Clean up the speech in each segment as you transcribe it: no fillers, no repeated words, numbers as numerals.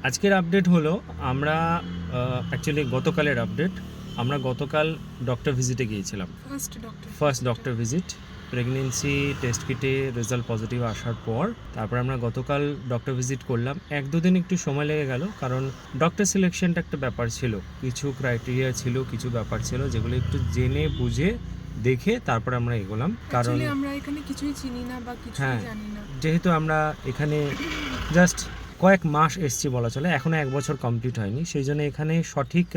আজকের আপডেট হলো আমরা অ্যাকচুয়ালি গতকালের আপডেট। আমরা গতকাল ডক্টর ভিজিটে গিয়েছিলাম, first doctor visit. Pregnancy test কিটে রেজাল্ট পজিটিভ আসার পর তারপর আমরা গতকাল ডক্টর ভিজিট করলাম। 1-2 দিন একটু সময় লেগে গেল, কারণ ডক্টর সিলেকশনটা একটা ব্যাপার ছিল, কিছু ক্রাইটেরিয়া ছিল, কিছু ব্যাপার ছিল যেগুলো একটু জেনে বুঝে দেখে তারপর আমরা এগোলাম। কারণ আমরা এখানে কিছুই চিনি না বা কিছুই জানি না, যেহেতু আমরা এখানে জাস্ট কয়েক মাস এসছি বলা চলে, এখনো 1 বছর কমপ্লিট হয়নি, সেই জন্য এখানে সঠিক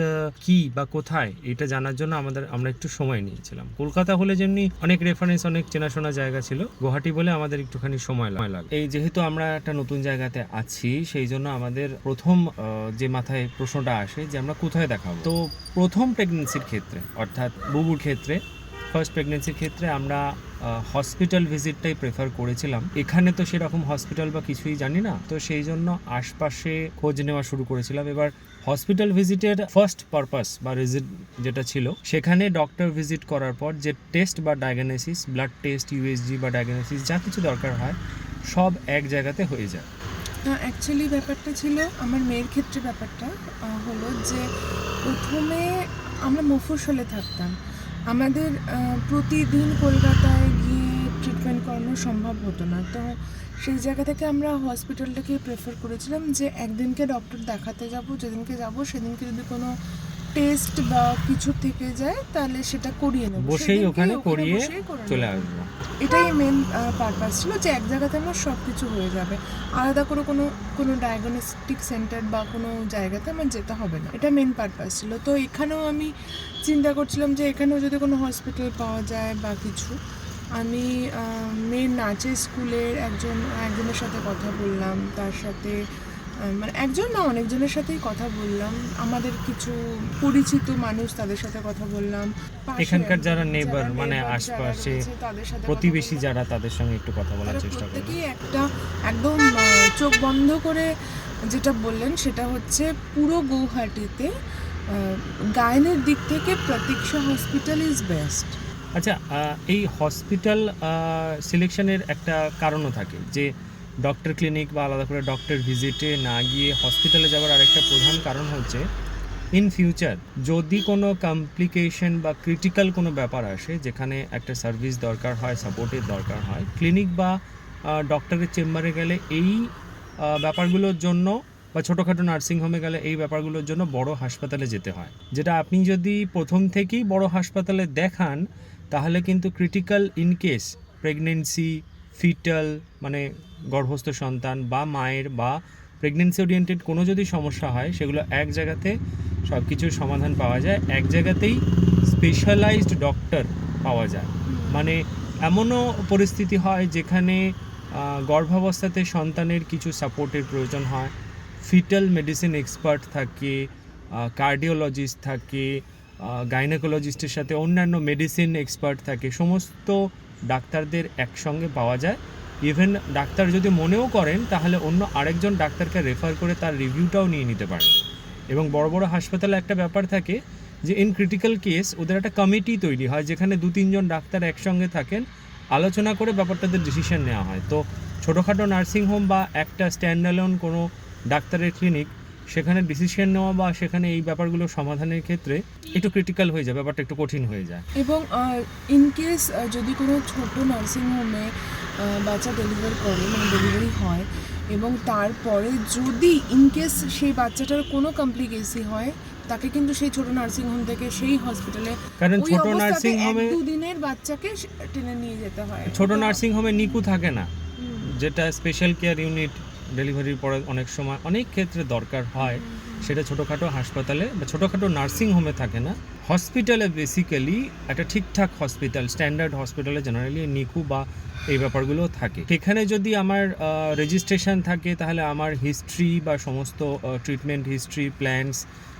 কি বা কোথায় এটা জানার জন্য আমরা একটু সময় নিয়েছিলাম। কলকাতা হলে যেমনি অনেক রেফারেন্স, অনেক চেনাশোনা জায়গা ছিল, গুয়াহাটি বলে আমাদের একটুখানি সময় লাগে। এই যেহেতু আমরা একটা নতুন জায়গাতে আছি, সেই জন্য আমাদের প্রথম যে মাথায় প্রশ্নটা আসে যে আমরা কোথায় দেখাবো। তো প্রথম প্রেগনেন্সির ক্ষেত্রে, অর্থাৎ বুবুর ক্ষেত্রে, ফার্স্ট প্রেগনেন্সির ক্ষেত্রে আমরা হসপিটাল ভিজিটটাই প্রেফার করেছিলাম। এখানে তো সেরকম হসপিটাল বা কিছুই জানি না, তো সেই জন্য আশপাশে খোঁজ নেওয়া শুরু করেছিলাম। এবার হসপিটাল ভিজিটের ফার্স্ট পারপাস বা রিজিট যেটা ছিল, সেখানে ডক্টর ভিজিট করার পর যে টেস্ট বা ডায়াগনোসিস, ব্লাড টেস্ট, ইউএসজি বা ডায়াগনোসিস যা কিছু দরকার হয় সব এক জায়গাতে হয়ে যায়। অ্যাকচুয়ালি ব্যাপারটা ছিল আমার মেয়ের ক্ষেত্রে, ব্যাপারটা হলো যে প্রথমে আমরা মফস্বলে থাকতাম, আমাদের প্রতিদিন কলকাতায় গিয়ে ট্রিটমেন্ট করানো সম্ভব হতো না। তো সেই জায়গা থেকে আমরা হসপিটালটাকে প্রেফার করেছিলাম যে একদিনকে ডক্টর দেখাতে যাব, যেদিনকে যাব সেদিনকে যদি কোনো টেস্ট বা কিছু থেকে যায় তাহলে সেটা করিয়ে নেব, বসেই ওখানে করিয়ে চলে আসবো। এটাই মেন পারপাস ছিল, যে এক জায়গাতে আমার সব কিছু হয়ে যাবে, আলাদা করে কোনো ডায়াগনস্টিক সেন্টার বা কোনো জায়গাতে আমার যেতে হবে না, এটা মেন পারপাস ছিল। তো এখানেও আমি চিন্তা করছিলাম যে এখানেও যদি কোনো হসপিটাল পাওয়া যায় বা কিছু। আমি মেয়ের নাচের স্কুলের একজনের সাথে কথা বললাম, তার সাথে মানে একজন না অনেকজনের সাথেই কথা বললাম, আমাদের কিছু পরিচিত মানুষ তাদের সাথে কথা বললাম, এখানকার যারা নেবার মানে আশপাশে প্রতিবেশী যারা, তাদের সঙ্গে একটু কথা বলার চেষ্টা করলাম। একটা একদম চোখ বন্ধ করে যেটা বললেন সেটা হচ্ছে পুরো গৌহাটিতে গায়নের দিক থেকে প্রতীক্ষা হসপিটাল ইজ বেস্ট। আচ্ছা, এই হসপিটাল সিলেকশনের একটা কারণও থাকে, যে ডক্টর ক্লিনিক বা আলাদা করে ডক্টর ভিজিটে না গিয়ে হসপিটালে যাওয়ার আরেকটা প্রধান কারণ হচ্ছে ইন ফিউচার যদি কোনো কমপ্লিকেশন বা ক্রিটিক্যাল কোনো ব্যাপার আসে, যেখানে একটা সার্ভিস দরকার হয়, সাপোর্টের দরকার হয়, ক্লিনিক বা ডক্টরের চেম্বারে গেলে এই ব্যাপারগুলোর জন্য, বা ছোটোখাটো নার্সিংহোমে গেলে এই ব্যাপারগুলোর জন্য বড় হাসপাতালে যেতে হয়। যেটা আপনি যদি প্রথম থেকেই বড় হাসপাতালে দেখান, তাহলে কিন্তু ক্রিটিক্যাল ইনকেস প্রেগনেন্সি, ফিটাল মানে গর্ভস্থ সন্তান বা মায়ের বা প্রেগনেন্সি ওরিয়েন্টেড কোনো যদি সমস্যা হয়, সেগুলো এক জায়গাতে সব কিছুর সমাধান পাওয়া যায়, এক জায়গাতেই স্পেশালাইজড ডক্টর পাওয়া যায়। মানে এমনও পরিস্থিতি হয় যেখানে গর্ভাবস্থাতে সন্তানের কিছু সাপোর্টের প্রয়োজন হয়, ফিটাল মেডিসিন এক্সপার্ট থাকে, কার্ডিওলজিস্ট থাকে, গাইনোকোলজিস্টের সাথে অন্যান্য মেডিসিন এক্সপার্ট থাকে, সমস্ত ডাক্তারদের একসঙ্গে পাওয়া যায়। ইভেন ডাক্তার যদি মনেও করেন তাহলে অন্য আরেকজন ডাক্তারকে রেফার করে তার রিভিউটাও নিয়ে নিতে পারেন। এবং বড় বড় হাসপাতালে একটা ব্যাপার থাকে যে ইন ক্রিটিক্যাল কেস ওদের একটা কমিটি তৈরি হয়, যেখানে 2-3 জন ডাক্তার একসঙ্গে থাকেন, আলোচনা করে ব্যাপারটাতে ডিসিশন নেওয়া হয়। তো ছোটোখাটো নার্সিংহোম বা একটা স্ট্যান্ডঅ্যালোন কোনো ডাক্তারের ক্লিনিক, সেখানে ডিসিশন নেওয়া বা সেখানে এই ব্যাপারগুলো সমাধানের ক্ষেত্রে একটু ক্রিটিক্যাল হয়ে যায়, ব্যাপারটা একটু কঠিন হয়ে যায়। এবং ইনকেস যদি কোনো ছোটো নার্সিংহোমে বাচ্চা ডেলিভারি হয় এবং তারপরে যদি ইনকেস সেই বাচ্চাটার কোনো কমপ্লিকেসি হয়, তাকে কিন্তু সেই ছোট নার্সিংহোম থেকে সেই হসপিটালে, কারণ ছোট নার্সিংহোমে 1-2 দিনের বাচ্চাকে টেনে নিয়ে যেতে হয়। ছোট নার্সিংহোমে নিকু থাকে না, যেটা স্পেশাল কেয়ার ইউনিট ডেলিভারির পরে অনেক সময় অনেক ক্ষেত্রে দরকার হয়, সেটা ছোটোখাটো হাসপাতালে বা ছোটোখাটো নার্সিংহোমে থাকে না। হসপিটালে বেসিক্যালি একটা ঠিকঠাক হসপিটাল, স্ট্যান্ডার্ড হসপিটালে জেনারেলি নিকু বা এই ব্যাপারগুলো থাকে। সেখানে যদি আমার রেজিস্ট্রেশন থাকে, তাহলে আমার হিস্ট্রি বা সমস্ত ট্রিটমেন্ট হিস্ট্রি, প্ল্যানস,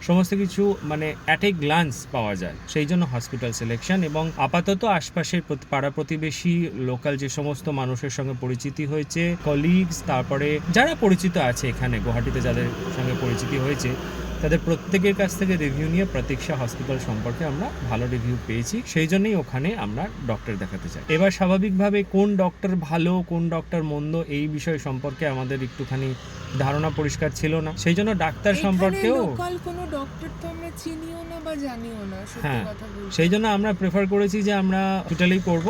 সমস্ত কিছু মানে অ্যাট এ গ্লান্স পাওয়া যায়। সেই জন্য হসপিটাল সিলেকশন। এবং আপাতত আশপাশের পাড়া প্রতিবেশী, লোকাল যে সমস্ত মানুষের সঙ্গে পরিচিতি হয়েছে, কলিগস, তারপরে যারা পরিচিত আছে এখানে গুয়াহাটিতে যাদের সঙ্গে পরিচিতি হয়েছে, তাদের প্রত্যেকের কাছ থেকে রিভিউ নিয়ে প্রতীক্ষা হসপিটাল সম্পর্কে আমরা ভালো রিভিউ পেয়েছি, সেই জন্যই ওখানে আমরা ডক্টর দেখাতে চাই। এবার স্বাভাবিকভাবে কোন ডক্টর ভালো কোন ডক্টর মন্দ এই বিষয় সম্পর্কে আমাদের একটুখানি ধারণা পরিষ্কার ছিল না, সেই জন্য ডাক্তার সম্পর্কেও লোকাল কোনো ডক্টর তো আমরা চিনিও না বা জানিও না, সত্যি হ্যাঁ, কথা বলতে। সেই জন্য আমরা প্রেফার করেছি যে আমরা হসপিটালেই করব,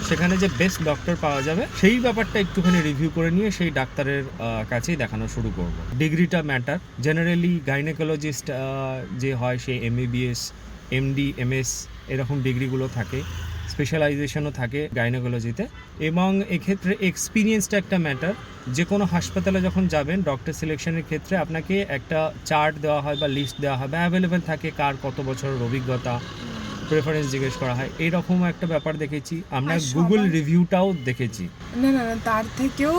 সেখানে যে বেস্ট ডক্টর পাওয়া যাবে সেই ব্যাপারটা একটুখানি রিভিউ করে নিয়ে সেই ডাক্তারের কাছেই দেখানো শুরু করব। ডিগ্রিটা ম্যাটার, জেনারেলি গাইনোকোলজিস্ট যে হয় সে MBBS MD MS এরকম ডিগ্রিগুলো থাকে, স্পেশালাইজেশনও থাকে গাইনোকোলজিতে, এবং এক্ষেত্রে এক্সপিরিয়েন্সটা একটা ম্যাটার। যে কোনো হাসপাতালে যখন যাবেন ডক্টর সিলেকশনের ক্ষেত্রে আপনাকে একটা চার্ট দেওয়া হয় বা লিস্ট দেওয়া হয় বা অ্যাভেলেবেল থাকে কার কত বছরের অভিজ্ঞতা, প্রেফারেন্স জিজ্ঞেস করা হয়, এইরকম একটা ব্যাপার দেখেছি আমরা। গুগল রিভিউটাও দেখেছি। না না না, তার থেকেও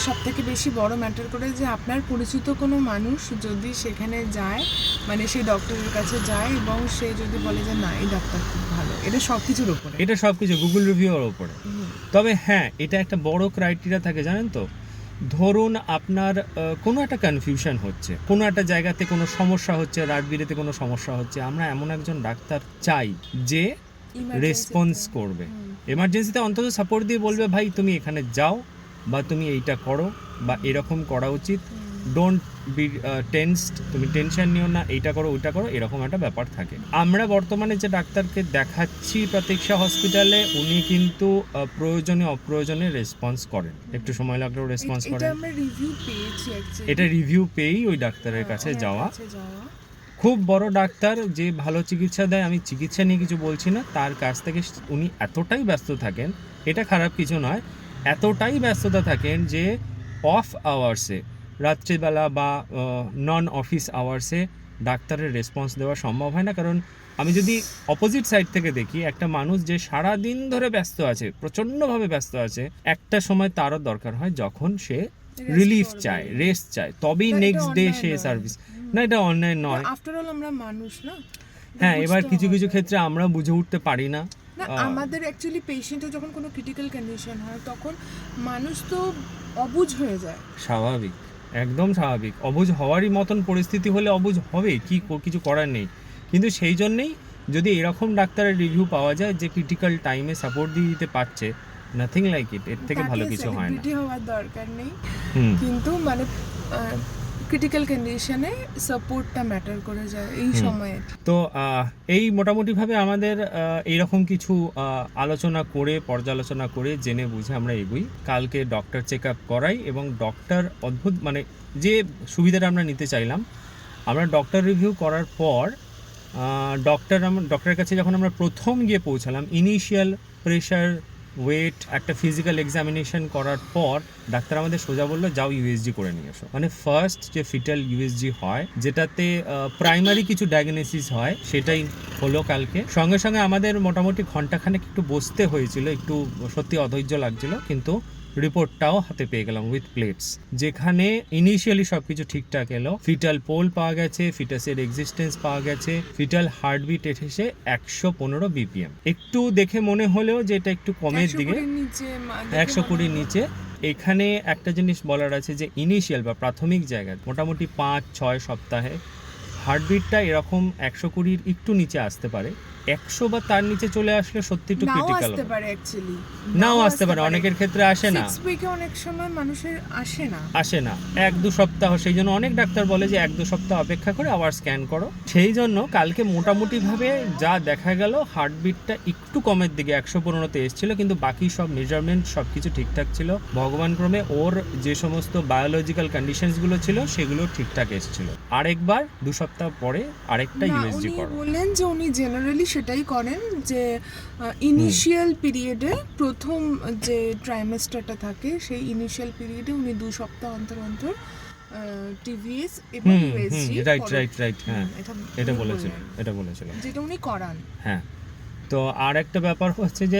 সব থেকে বেশি বড় ম্যাটার করে যে আপনার পরিচিত কোনো মানুষ যদি সেখানে যায়, মানে সেই ডক্টরের কাছে যায় এবং সে যদি বলে যে না এই ডাক্তার খুব ভালো, এটা সব কিছুর ওপরে, এটা সব কিছু গুগল রিভিউর ওপরে। তবে হ্যাঁ, এটা একটা বড় ক্রাইটেরিয়া থাকে জানেন তো। ধরুন আপনার কোনো একটা কনফিউশন হচ্ছে, কোনো একটা জায়গাতে কোনো সমস্যা হচ্ছে, রাতবিরেতে কোনো সমস্যা হচ্ছে, আমরা এমন একজন ডাক্তার চাই যে রেসপন্স করবে, এমার্জেন্সিতে অন্তত সাপোর্ট দিয়ে বলবে ভাই তুমি এখানে যাও বা তুমি এইটা করো বা এরকম করা উচিত, ডোন্ট বি টেন্সড, তুমি টেনশন নিও না, এইটা করো ওইটা করো, এরকম একটা ব্যাপার থাকে। আমরা বর্তমানে যে ডাক্তারকে দেখাচ্ছি প্রতীক্ষা হসপিটালে উনি কিন্তু প্রয়োজনে অপ্রয়োজনে রেসপন্স করেন, একটু সময় লাগলেও রেসপন্স করেন। এটা আমরা রিভিউ পেয়েছি অ্যাকচুয়ালি, এটা রিভিউ পেয়েই ওই ডাক্তারের কাছে যাওয়া। খুব বড় ডাক্তার যে ভালো চিকিৎসা দেয়, আমি চিকিৎসা নিয়ে কিছু বলছি না, তার কাছ থেকে উনি এতটাই ব্যস্ত থাকেন, এটা খারাপ কিছু নয়, এতটাই ব্যস্ততা থাকেন যে অফ আওয়ার্সে, রাত্রিবেলা বা নন অফিস আওয়ার্সে ডাক্তারের রেসপন্স দেওয়া সম্ভব হয় না। কারণ আমি যদি অপোজিট সাইড থেকে দেখি, একটা মানুষ যে সারা দিন ধরে ব্যস্ত আছে, প্রচণ্ডভাবে ব্যস্ত আছে, একটা সময় তারও দরকার হয় যখন সে রিলিফ চায়, রেস্ট চায়, তবেই নেক্সট ডে সে সার্ভিস। না, এটা অন্যায় নয়, আফটার অল আমরা মানুষ না। হ্যাঁ, এবার কিছু কিছু ক্ষেত্রে আমরা বুঝে উঠতে পারি না। না, আমাদের অ্যাকচুয়ালি পেশেন্টের যখন কোনো ক্রিটিক্যাল কন্ডিশন হয় তখন মানুষ তো অবুঝ হয়ে যায়। স্বাভাবিক, একদম স্বাভাবিক, অবুঝ হওয়ারই মতন পরিস্থিতি হলে অবুঝ হবে, কিছু করার নেই। কিন্তু সেই জন্যেই যদি এরকম ডাক্তারের রিভিউ পাওয়া যায় যে ক্রিটিক্যাল টাইমে সাপোর্ট দিয়ে দিতে পারছে, নাথিং লাইক ইট, এর থেকে ভালো কিছু হয় না। হওয়ার দরকার নেই, কিন্তু মানে ক্রিটিক্যাল কন্ডিশনে সাপোর্টটা ম্যাটার করে যায় এই সময়ে। তো এই মোটামুটিভাবে আমাদের এইরকম কিছু আলোচনা করে, পর্যালোচনা করে, জেনে বুঝে আমরা এগোই। কালকে ডক্টর চেক আপ করাই এবং ডক্টর অদ্ভুত, মানে যে সুবিধাটা আমরা নিতে চাইলাম, আমরা ডক্টর রিভিউ করার পর ডক্টরের কাছে যখন আমরা প্রথম গিয়ে পৌঁছালাম, ইনিশিয়াল প্রেশার, ওয়েট, একটা ফিজিক্যাল এক্সামিনেশন করার পর ডাক্তার আমাদের সোজা বললো যাও ইউএসজি করে নিয়ে এসো। মানে ফার্স্ট যে ফিটাল ইউএসজি হয়, যেটাতে প্রাইমারি কিছু ডায়াগনোসিস হয়, সেটাই হলো কালকে। সঙ্গে সঙ্গে আমাদের মোটামুটি ঘন্টাখানেক একটু বসতে হয়েছিল, একটু সত্যি অধৈর্য লাগছিল, কিন্তু রিপোর্টটাও হাতে পেয়ে গেলাম উইথ প্লেটস, যেখানে ইনিশিয়ালি সবকিছু ঠিকঠাক এলো। ফিটাল পোল পাওয়া গেছে, ফিটাসের এক্সিস্টেন্স পাওয়া গেছে, ফিটাল হার্টবিট এসে 115 BPM। একটু দেখে মনে হলেও যে এটা একটু কমের দিকে, 120 নিচে। এখানে একটা জিনিস বলার আছে যে ইনিশিয়াল বা প্রাথমিক জায়গায় মোটামুটি 5-6 সপ্তাহে হার্টবিটটা এরকম 120 একটু নিচে আসতে পারে। 100 বা তার নিচে চলে আসলে সত্যি একটু ক্রিটিক্যাল আসতে পারে, অ্যাকচুয়ালি নাও আসতে পারে, অনেকের ক্ষেত্রে আসে না, 6 উইকে অনেক সময় মানুষের আসে না 1-2 সপ্তাহ। সেই জন্য অনেক ডাক্তার বলে যে 1-2 সপ্তাহ অপেক্ষা করে আবার স্ক্যান করো। সেই জন্য কালকে মোটামুটিভাবে যা দেখা গেল, হার্টবিটটা একটু কমের দিকে 115-তে এসেছিল, কিন্তু বাকি সব মেজারমেন্ট সব কিছু ঠিকঠাক ছিল। ভগবান ক্রমে ওর যে সমস্ত বায়োলজিক্যাল কন্ডিশনসগুলো ছিল সেগুলো ঠিকঠাক এসেছিল। আরেকবার 2 সপ্তাহ পরে আরেকটা ইউএসজি করো। বললেন যে উনি জেনারেলি সেটাই করেন যে ইনিশিয়াল পিরিয়ডে, প্রথম যে ট্রাইমেস্টারটা থাকে সেই ইনিশিয়াল পিরিয়ডে উনি 2 সপ্তাহ অন্তর অন্তর টিভিএস এবং ইউএসজি। রাইট, হ্যাঁ, এটা বলেছিল যেটা উনি করান। হ্যাঁ, তো আর একটা ব্যাপার হচ্ছে যে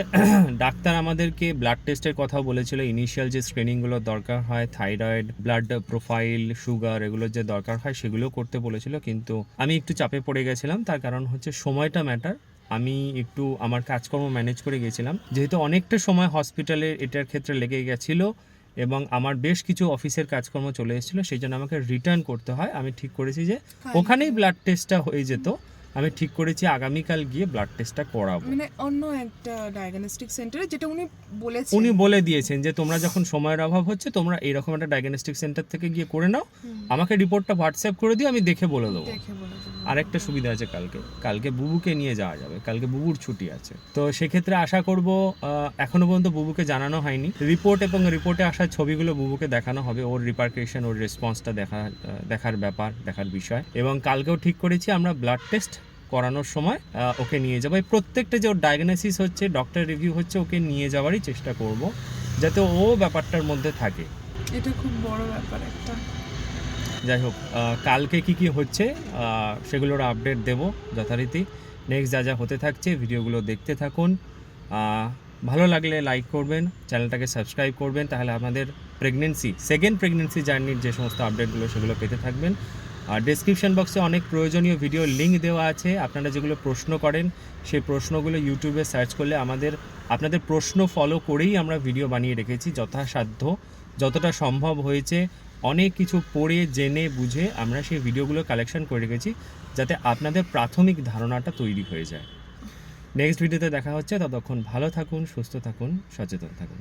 ডাক্তার আমাদেরকে ব্লাড টেস্টের কথা বলেছিল। ইনিশিয়াল যে স্ক্রিনিংগুলো দরকার হয়, থাইরয়েড, ব্লাড প্রোফাইল, সুগার, এগুলো যে দরকার হয় সেগুলো করতে বলেছিল, কিন্তু আমি একটু চাপে পড়ে গেছিলাম। তার কারণ হচ্ছে সময়টা ম্যাটার। আমি একটু আমার কাজকর্ম ম্যানেজ করে গেছিলাম, যেহেতু অনেকটা সময় হসপিটালে এটার ক্ষেত্রে লেগে গেছিলো এবং আমার বেশ কিছু অফিসের কাজকর্ম চলে এসেছিলো, সেই জন্য আমাকে রিটার্ন করতে হয়। আমি ঠিক করেছি যে ওখানেই ব্লাড টেস্টটা হয়ে যেত, আমি ঠিক করেছি আগামীকাল গিয়ে ব্লাড টেস্টটা করাবো। মানে অন্য একটা ডায়াগনস্টিক সেন্টারে, যেটা উনি বলে দিয়েছেন যে তোমরা যখন সময়ের অভাব হচ্ছে তোমরা এইরকম একটা ডায়াগনস্টিক সেন্টার থেকে গিয়ে করে নাও, আমাকে রিপোর্টটা হোয়াটসঅ্যাপ করে দিও, আমি দেখে বলে দেবো। আরেকটা সুবিধা আছে, কালকে বুবুকে নিয়ে যাওয়া যাবে, কালকে বুবুর ছুটি আছে। তো সেক্ষেত্রে আশা করব, এখনো পর্যন্ত বুবুকে জানানো হয়নি, রিপোর্ট এবং রিপোর্টে আসা ছবিগুলো বুবুকে দেখানো হবে, ওর রিপারকেশন, ওর রেসপন্সটা দেখার বিষয়। এবং কালকেও ঠিক করেছি আমরা ব্লাড টেস্ট করানোর সময় ওকে নিয়ে যাবো। এই প্রত্যেকটা যে ওর ডায়াগনোসিস হচ্ছে, ডক্টর রিভিউ হচ্ছে, ওকে নিয়ে যাওয়ারই চেষ্টা করব, যাতে ও ব্যাপারটার মধ্যে থাকে। এটা খুব বড় ব্যাপার একটা। যাই হোক, কালকে কি হচ্ছে সেগুলোর আপডেট দেব যথারীতি। নেক্সট যা হতে থাকছে ভিডিওগুলো দেখতে থাকুন। ভালো লাগলে লাইক করবেন, চ্যানেলটাকে সাবস্ক্রাইব করবেন, তাহলে আমাদের সেকেন্ড প্রেগনেন্সি জার্নির যে সমস্ত আপডেটগুলো সেগুলো পেতে থাকবেন। আর ডেসক্রিপশন বক্সে অনেক প্রয়োজনীয় ভিডিও লিঙ্ক দেওয়া আছে। আপনারা যেগুলো প্রশ্ন করেন সেই প্রশ্নগুলো ইউটিউবে সার্চ করলে আপনাদের প্রশ্ন ফলো করেই আমরা ভিডিও বানিয়ে রেখেছি। যথাসাধ্য যতটা সম্ভব হয়েছে অনেক কিছু পড়ে জেনে বুঝে আমরা সেই ভিডিওগুলো কালেকশন করে রেখেছি, যাতে আপনাদের প্রাথমিক ধারণাটা তৈরি হয়ে যায়। নেক্সট ভিডিওতে দেখা হচ্ছে, ততক্ষণ ভালো থাকুন, সুস্থ থাকুন, সচেতন থাকুন।